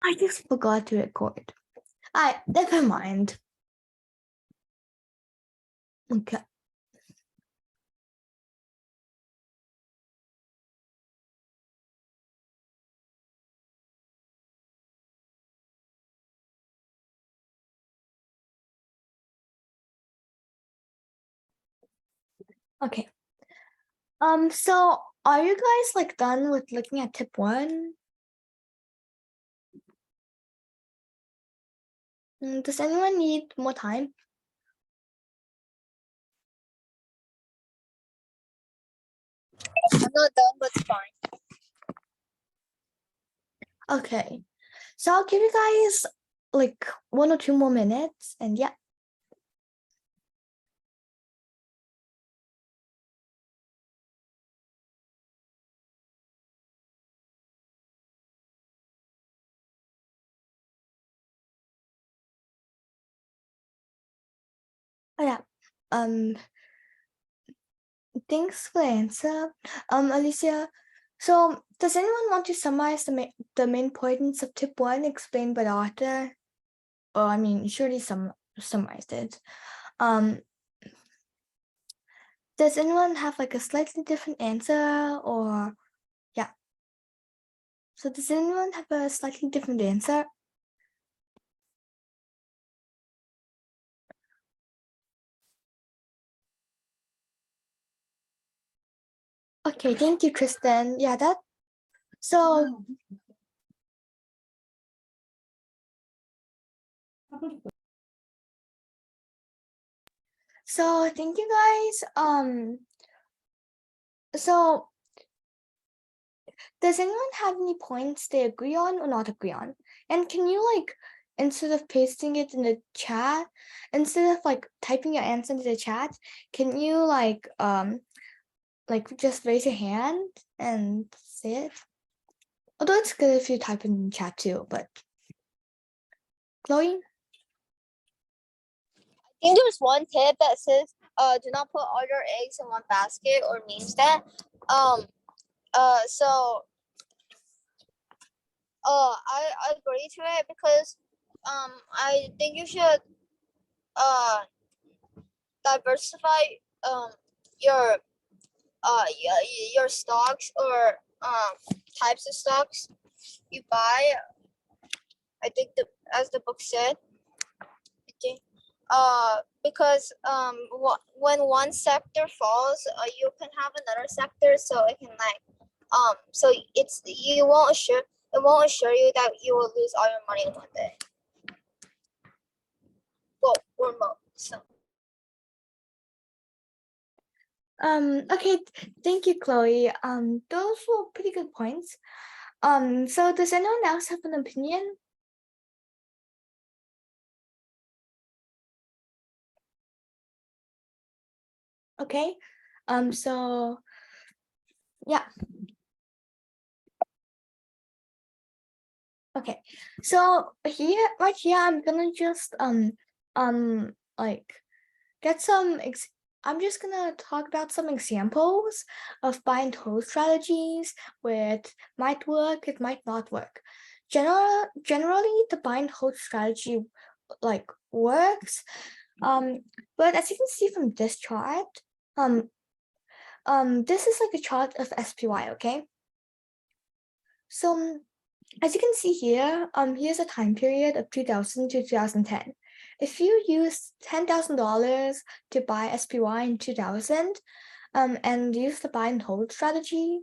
I just forgot to record. Never mind. Okay. Okay. So are you guys like done with looking at tip 1? Does anyone need more time? I'm not done, but it's fine. Okay. So I'll give you guys like 1 or 2 more minutes and yeah. Oh yeah. Thanks for the answer. Alicia. So does anyone want to summarize the main points of tip 1 explained by the author? Or I mean, surely summarized it. Does anyone have like a slightly different answer or yeah? So does anyone have a slightly different answer? Okay, thank you, Kristen. Yeah, so thank you guys. So does anyone have any points they agree on or not agree on? And can you like, instead of pasting it in the chat, instead of like typing your answer into the chat, can you like just raise your hand and say it? Although it's good if you type in the chat too, but Chloe? I think there's one tip that says, do not put all your eggs in one basket, or means that, I agree to it because, I think you should, diversify, your, your stocks or, types of stocks you buy. I think as the book said, okay. Because when one sector falls, you can have another sector, so it can like, so it won't assure you that you will lose all your money in one day. Well, or most. So Okay, thank you, Chloe. Those were pretty good points. So does anyone else have an opinion? Okay, so yeah. Okay, so right here, I'm gonna just like get some. I'm just gonna talk about some examples of buy and hold strategies where it might work, it might not work. Generally, the buy and hold strategy like works. But as you can see from this chart, this is like a chart of SPY. Okay, so as you can see here, here's a time period of 2000 to 2010. If you use $10,000 to buy SPY in 2000, and use the buy and hold strategy,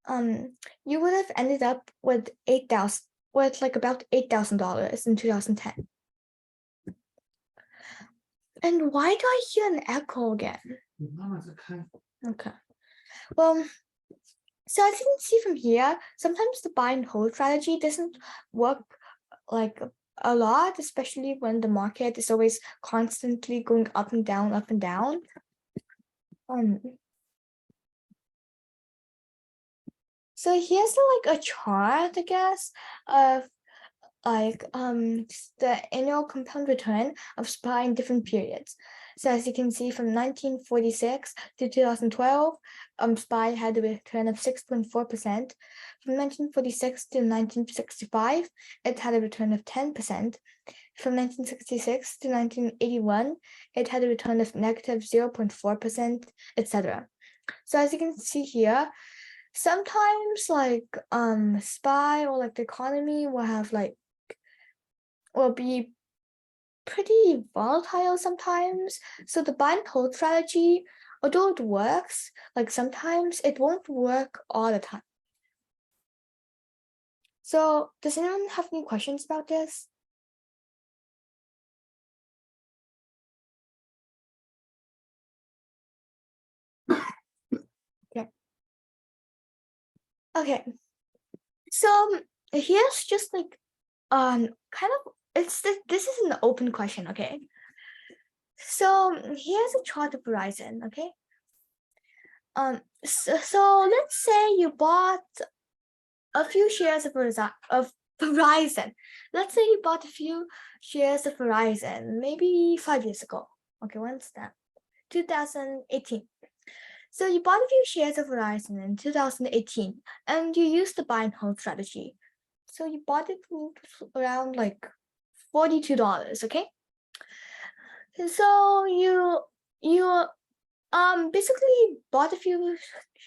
you would have ended up with about $8,000 in 2010. And why do I hear an echo again? Okay. Well, so as you can see from here, sometimes the buy and hold strategy doesn't work like a lot, especially when the market is always constantly going up and down, up and down. So here's like a chart, I guess, of like the annual compound return of SPY in different periods. So as you can see, from 1946 to 2012, SPY had a return of 6.4%. From 1946 to 1965, it had a return of 10%. From 1966 to 1981, it had a return of negative 0.4%, etc. So as you can see here, sometimes like SPY or like the economy will be pretty volatile sometimes. So the buy and hold strategy, although it works, like sometimes it won't work all the time. So does anyone have any questions about this? Okay. So here's just like kind of this is an open question, okay? So here's a chart of Verizon, okay? So let's say you bought a few shares of Verizon. Let's say you bought a few shares of Verizon maybe 5 years ago. Okay, when's that? 2018. So you bought a few shares of Verizon in 2018 and you used the buy and hold strategy. So you bought it around like $42, okay? And so you basically bought a few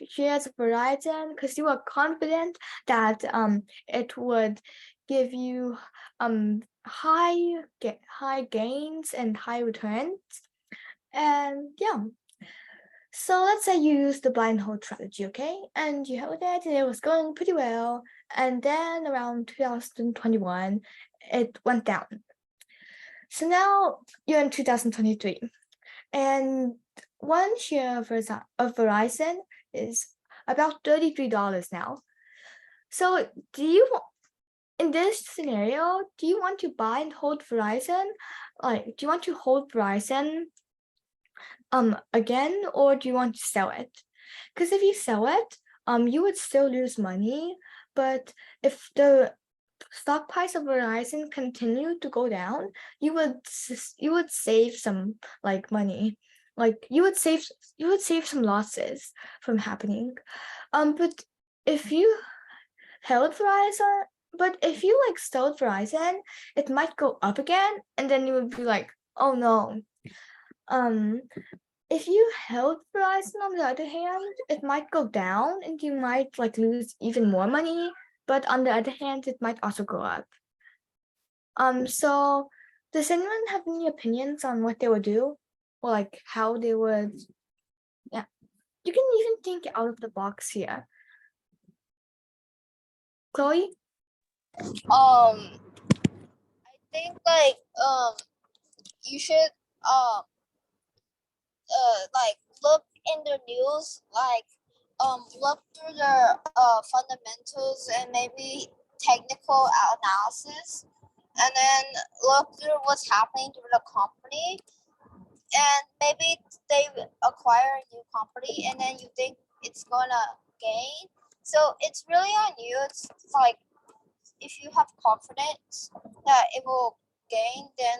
shares of Verizon because you were confident that it would give you high gains and high returns. And yeah, so let's say you use the buy and hold strategy, okay? And you held it and it was going pretty well. And then around 2021, it went down. So now you're in 2023 and one share of Verizon is about $33 now. So in this scenario, do you want to buy and hold Verizon? Like, do you want to hold Verizon again, or do you want to sell it? Because if you sell it, you would still lose money, but if the stock price of Verizon continued to go down, you would save some like money. Like you would save some losses from happening. But if you held Verizon, but if you like sold Verizon, it might go up again, and then you would be like, oh no. If you held Verizon on the other hand, it might go down and you might like lose even more money. But on the other hand, it might also go up. So does anyone have any opinions on what they would do? Or like how they would, yeah. You can even think out of the box here. Chloe? I think like you should like look in the news, like look through the fundamentals and maybe technical analysis, and then look through what's happening to the company, and maybe they acquire a new company and then you think it's gonna gain. So it's really on you. It's like if you have confidence that it will gain, then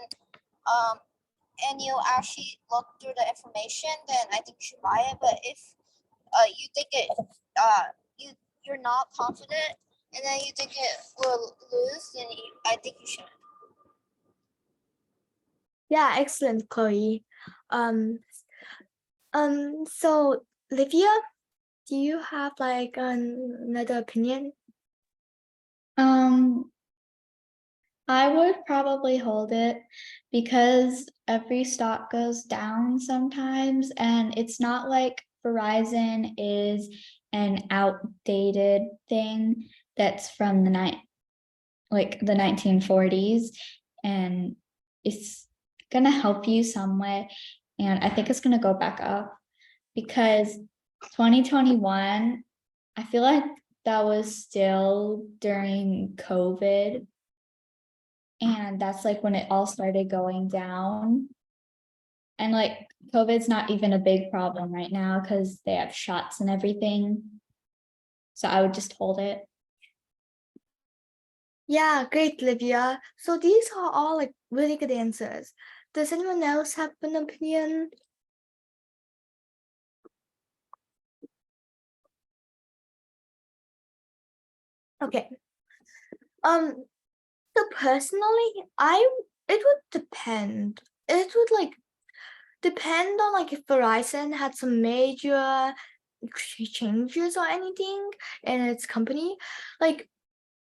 and you actually look through the information, then I think you should buy it. But if you think it you're not confident and then you think it will lose, then I think you should. Yeah, excellent, Chloe. So Livia, do you have like another opinion? I would probably hold it because every stock goes down sometimes, and it's not like Verizon is an outdated thing that's from the 1940s, and it's gonna help you some way. And I think it's gonna go back up because 2021, I feel like that was still during COVID. And that's like when it all started going down. And like COVID's not even a big problem right now because they have shots and everything. So I would just hold it. Yeah, great, Livia. So these are all like really good answers. Does anyone else have an opinion? Okay. So personally, it would depend. It would like depend on like if Verizon had some major changes or anything in its company. Like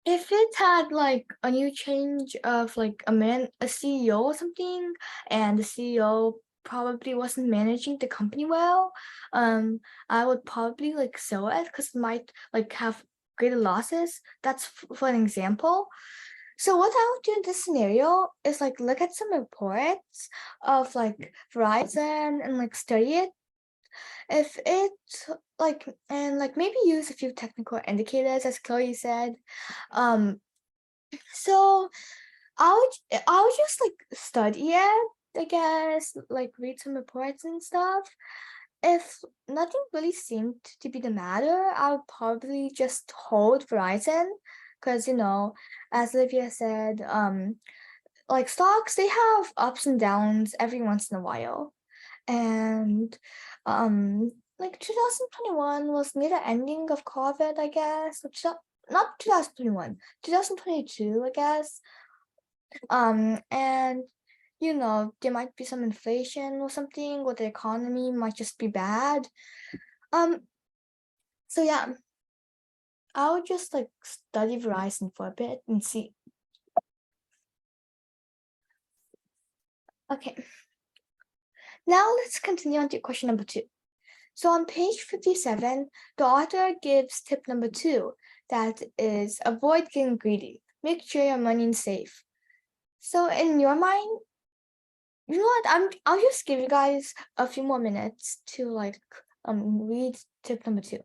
if it had like a new change of like a CEO or something, and the CEO probably wasn't managing the company well, I would probably like sell it because it might like have greater losses. That's for an example. So what I would do in this scenario is like look at some reports of like Verizon and like study it. If it like and like maybe use a few technical indicators as Chloe said. Um so I would just like study it, I guess, like read some reports and stuff. If nothing really seemed to be the matter, I would probably just hold Verizon because as Olivia said, like stocks, they have ups and downs every once in a while. And like 2021 was near the ending of COVID, I guess. Which not 2021, 2022, I guess. And there might be some inflation or something, or the economy might just be bad. Um, so yeah, I would just like study Verizon for a bit and see. Okay. Now let's continue on to question number 2. So on page 57, the author gives tip number 2, that is avoid getting greedy. Make sure your money is safe. So in your mind, you know what? I'll just give you guys a few more minutes to like read tip number 2.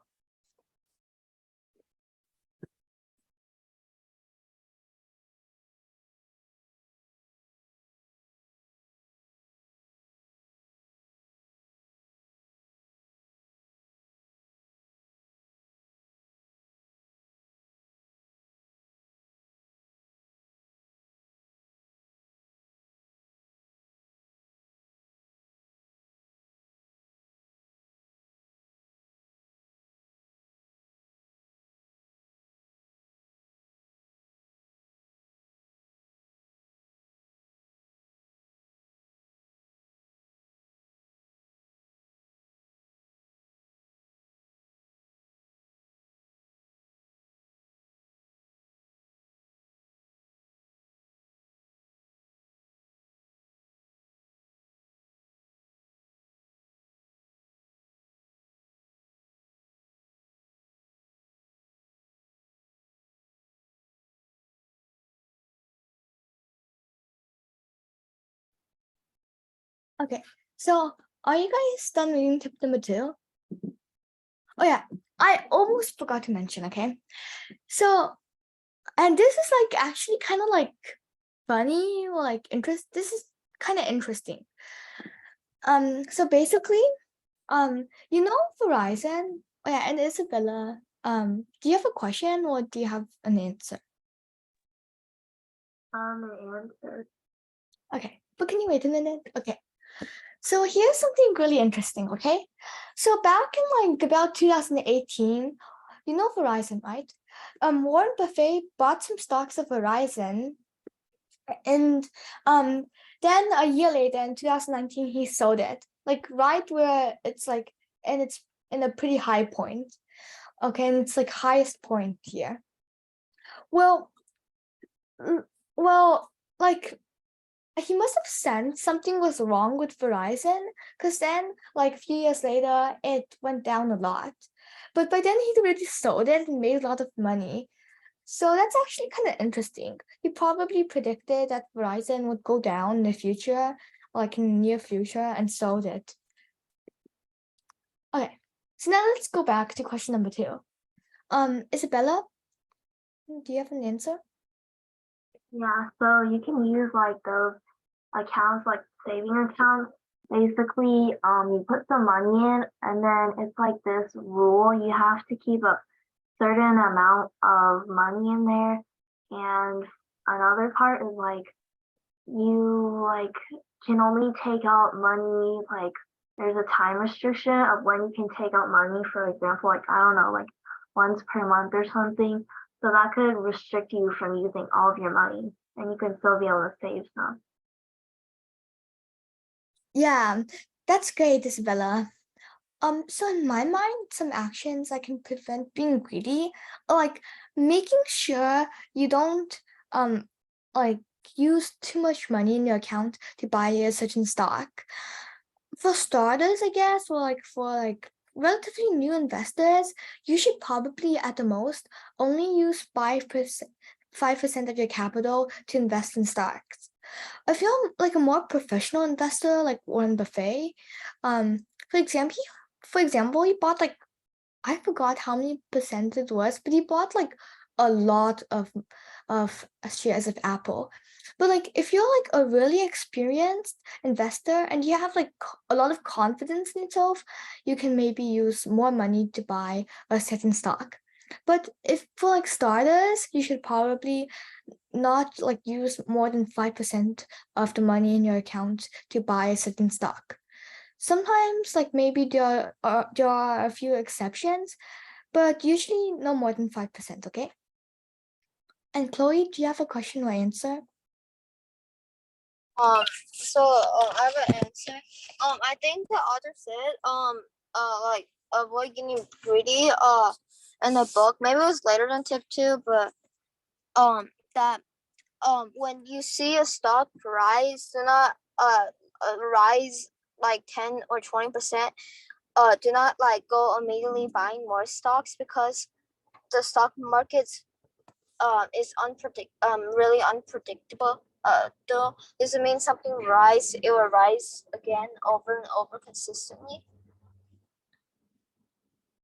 Okay, so are you guys done reading tip number 2? Oh yeah, I almost forgot to mention, okay? So, and this is like actually kind of like funny or like this is kind of interesting. So basically, Verizon, oh yeah, and Isabella, do you have a question or do you have an answer? An answer. Okay, but can you wait a minute? Okay. So here's something really interesting, okay? So back in like about 2018, Verizon, right? Warren Buffett bought some stocks of Verizon, and then a year later in 2019 he sold it, like right where it's like, and it's in a pretty high point. Okay, and it's like highest point here. Well, well, like he must have sensed something was wrong with Verizon, because then like a few years later it went down a lot. But by then he'd already sold it and made a lot of money. So that's actually kind of interesting. He probably predicted that Verizon would go down in the future, like in the near future, and sold it. Okay, so now let's go back to question number 2. Isabella, do you have an answer? Yeah, so you can use like those accounts, like saving accounts. Basically, you put some money in, and then it's like this rule: you have to keep a certain amount of money in there. And another part is like you like can only take out money, like there's a time restriction of when you can take out money. For example, like I don't know, like once per month or something. So that could restrict you from using all of your money, and you can still be able to save some. Yeah, that's great, Isabella. So in my mind, some actions that can prevent being greedy are like making sure you don't like use too much money in your account to buy a certain stock. For starters, I guess, or like for like relatively new investors, you should probably at the most only use 5% of your capital to invest in stocks. I feel like a more professional investor like Warren Buffett, for example, he bought like I forgot how many percent it was, but he bought like a lot of shares of Apple. But like if you're like a really experienced investor and you have like a lot of confidence in yourself, you can maybe use more money to buy a certain stock. But if for like starters, you should probably not like use more than 5% of the money in your account to buy a certain stock. Sometimes like maybe there are a few exceptions, but usually no more than 5%, okay? And Chloe, do you have a question or answer? So I have an answer. I think the author said like avoid getting greedy in the book. Maybe it was later than tip 2, but that when you see a stock rise, do not rise like 10 or 20%. Do not like go immediately buying more stocks, because the stock market's is really unpredictable. Though does it mean something rise, it will rise again over and over consistently.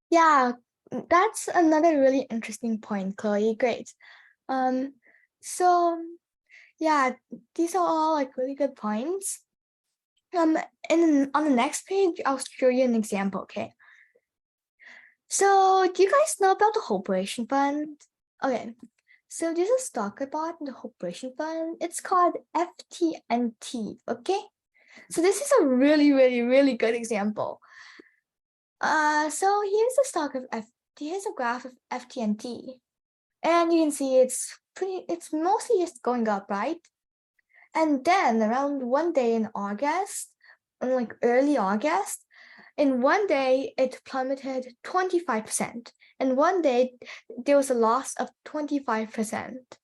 Yeah, that's another really interesting point, Chloe. Great. Um, so yeah, these are all like really good points. And on the next page, I'll show you an example, okay? So do you guys know about the Corporation Fund? Okay, so there's a stock I bought in the Corporation Fund. It's called FTNT, okay? So this is a really, really, really good example. So here's the stock of here's a graph of FTNT. And you can see it's mostly just going up, right? And then around one day in August, like early August, in one day it plummeted 25%. And one day there was a loss of 25%.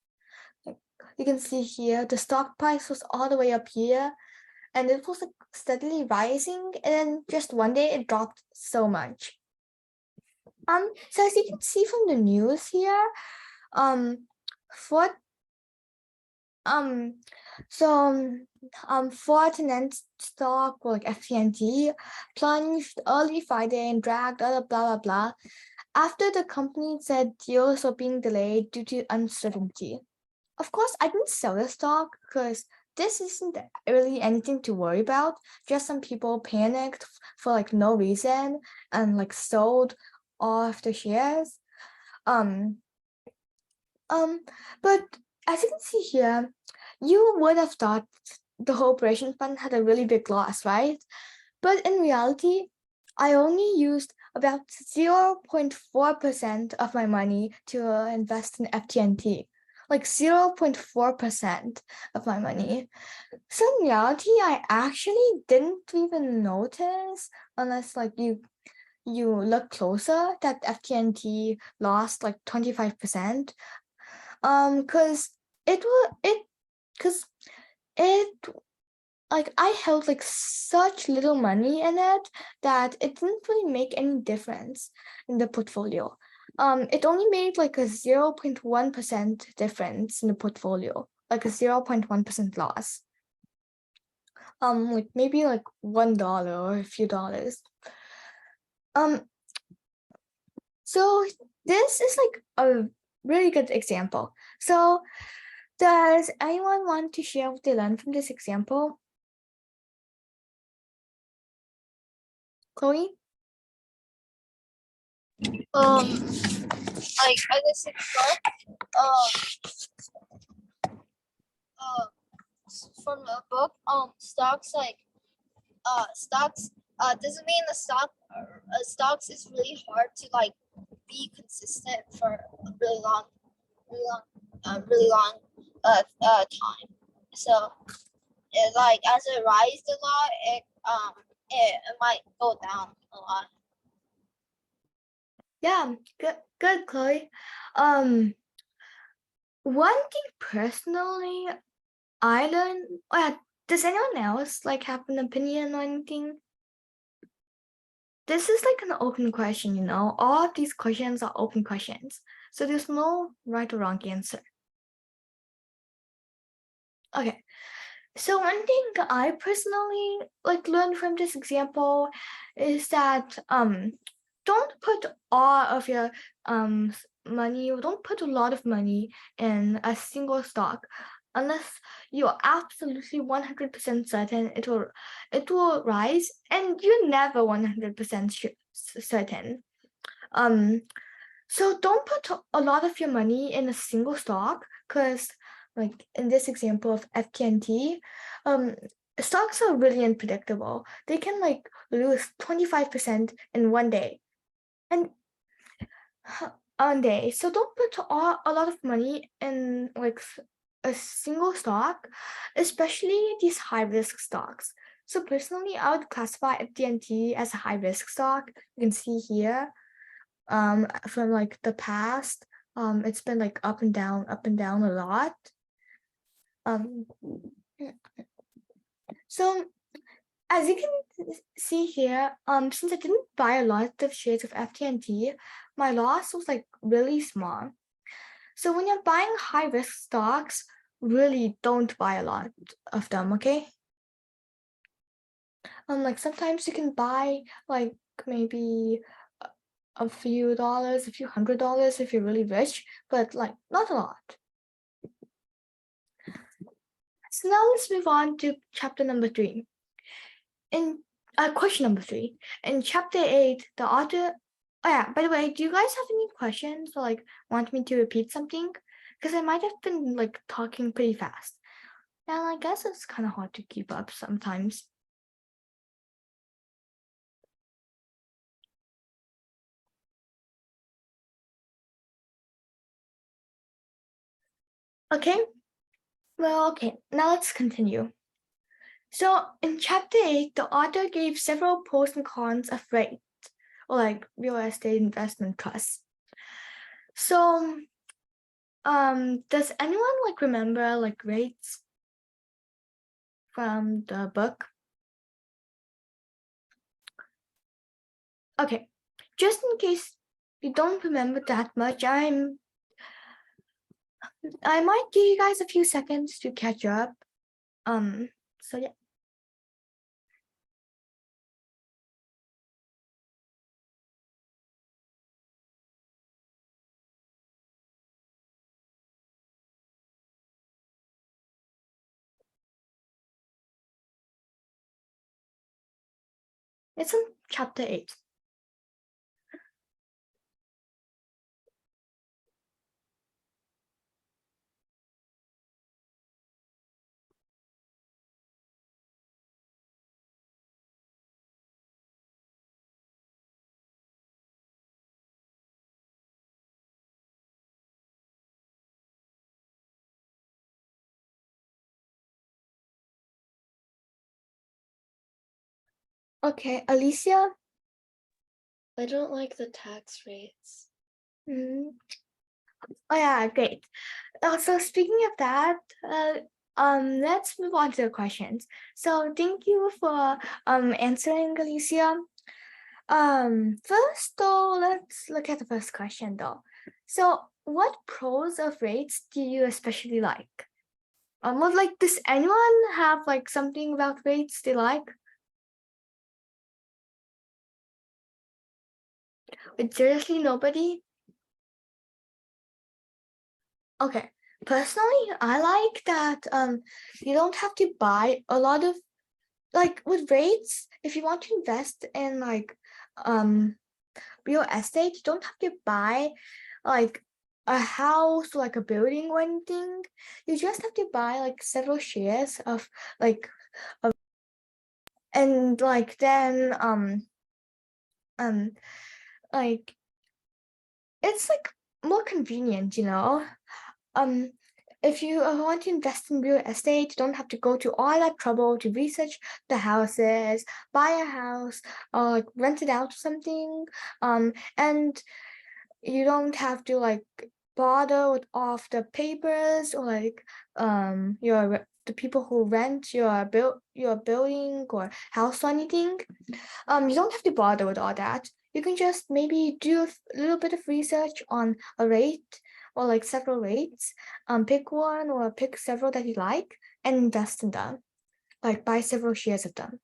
You can see here the stock price was all the way up here, and it was like steadily rising, and then just one day it dropped so much. So as you can see from the news here, for Fortinet stock or like FTNT plunged early Friday and dragged blah blah blah after the company said deals were being delayed due to uncertainty. Of course, I didn't sell the stock because this isn't really anything to worry about. Just some people panicked for like no reason and like sold off the shares. But as you can see here, you would have thought the Corporation Fund had a really big loss, right? But in reality, I only used about 0.4% of my money to invest in FTNT, like 0.4% of my money. So in reality, I actually didn't even notice unless like you look closer that FTNT lost like 25%. Because because it like I held like such little money in it that it didn't really make any difference in the portfolio. It only made like a 0.1% difference in the portfolio, like a 0.1% loss. Like maybe like $1 or a few dollars. So this is like a really good example. So does anyone want to share what they learned from this example? Chloe? Like I guess it's from a book, stocks doesn't mean the stocks is really hard to like be consistent for really long. really long time. So like as it rises a lot, it might go down a lot. Yeah, good, Chloe. One thing personally I learned. Does anyone else like have an opinion or anything? This is like an open question, you know. All of these questions are open questions, so there's no right or wrong answer. Okay. So one thing I personally like learned from this example is that don't put all of your money, or don't put a lot of money in a single stock unless you're absolutely 100% certain it will rise, and you're never 100% certain. So don't put a lot of your money in a single stock, because like in this example of FTNT, stocks are really unpredictable. They can like lose 25% in one day. And on day. So don't put a lot of money in like a single stock, especially these high risk stocks. So personally, I would classify FTNT as a high risk stock. You can see here from like the past, it's been like up and down a lot. So as you can see here, since I didn't buy a lot of shares of FTNT, my loss was like really small. So when you're buying high risk stocks, really don't buy a lot of them, okay? Like sometimes you can buy like maybe a few dollars, a few $100 if you're really rich, but like not a lot. So now let's move on to chapter number 3. In question number 3. In chapter 8, the author. Oh yeah, by the way, do you guys have any questions or like want me to repeat something? Because I might have been like talking pretty fast. And I guess it's kind of hard to keep up sometimes. Okay. Well, okay. Now let's continue. So in chapter 8, the author gave several pros and cons of REITs, or like real estate investment trusts. So does anyone like remember like REITs from the book? Okay, just in case you don't remember that much, I might give you guys a few seconds to catch up. So yeah. It's in chapter 8. Okay, Alicia. I don't like the tax rates. Oh yeah, great. So speaking of that, let's move on to the questions. So thank you for answering, Alicia. First though, let's look at the first question though. So what pros of rates do you especially like? Like, does anyone have like something about rates they like? Like, seriously, nobody? Okay. Personally, I like that you don't have to buy a lot of, like with rates, if you want to invest in like real estate, you don't have to buy like a house or like a building or anything. You just have to buy like several shares of like and like then like it's like more convenient, you know. if you want to invest in real estate, you don't have to go to all that trouble to research the houses, buy a house, or like rent it out or something. And you don't have to like bother with all of the papers or like the people who rent your building or house or anything. You don't have to bother with all that. You can just maybe do a little bit of research on a rate or like several rates. Pick one or pick several that you like and invest in them. Like buy several shares of them.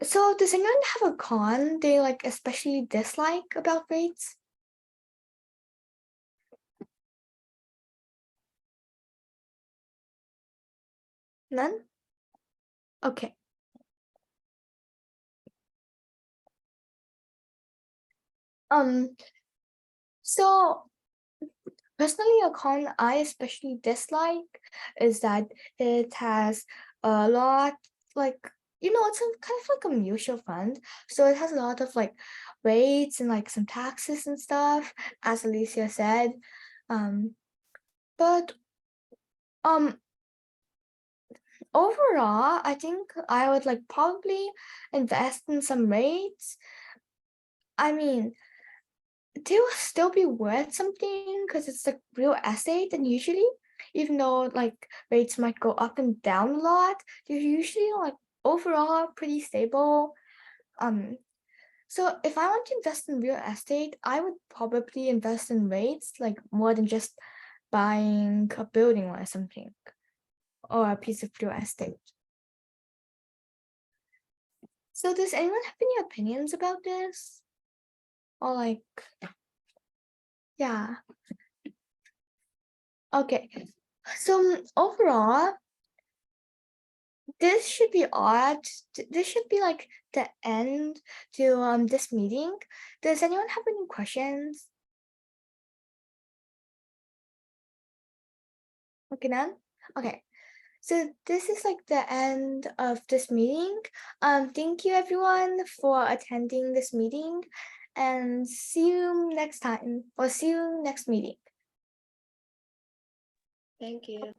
So does anyone have a con they like especially dislike about rates? None? Okay. So personally, a con I especially dislike is that it has a lot like it's kind of like a mutual fund, so it has a lot of like rates and like some taxes and stuff, as Alicia said. But overall, I think I would like probably invest in some rates. I mean, they will still be worth something because it's like real estate, and usually, even though like rates might go up and down a lot, they're usually like overall pretty stable. So if I want to invest in real estate, I would probably invest in rates like more than just buying a building or something or a piece of real estate. So does anyone have any opinions about this? Or like, yeah. Okay, so overall, this should be odd. This should be like the end to this meeting. Does anyone have any questions? Okay, none? Okay. So this is like the end of this meeting. Thank you everyone for attending this meeting, and see you next time or see you next meeting. Thank you.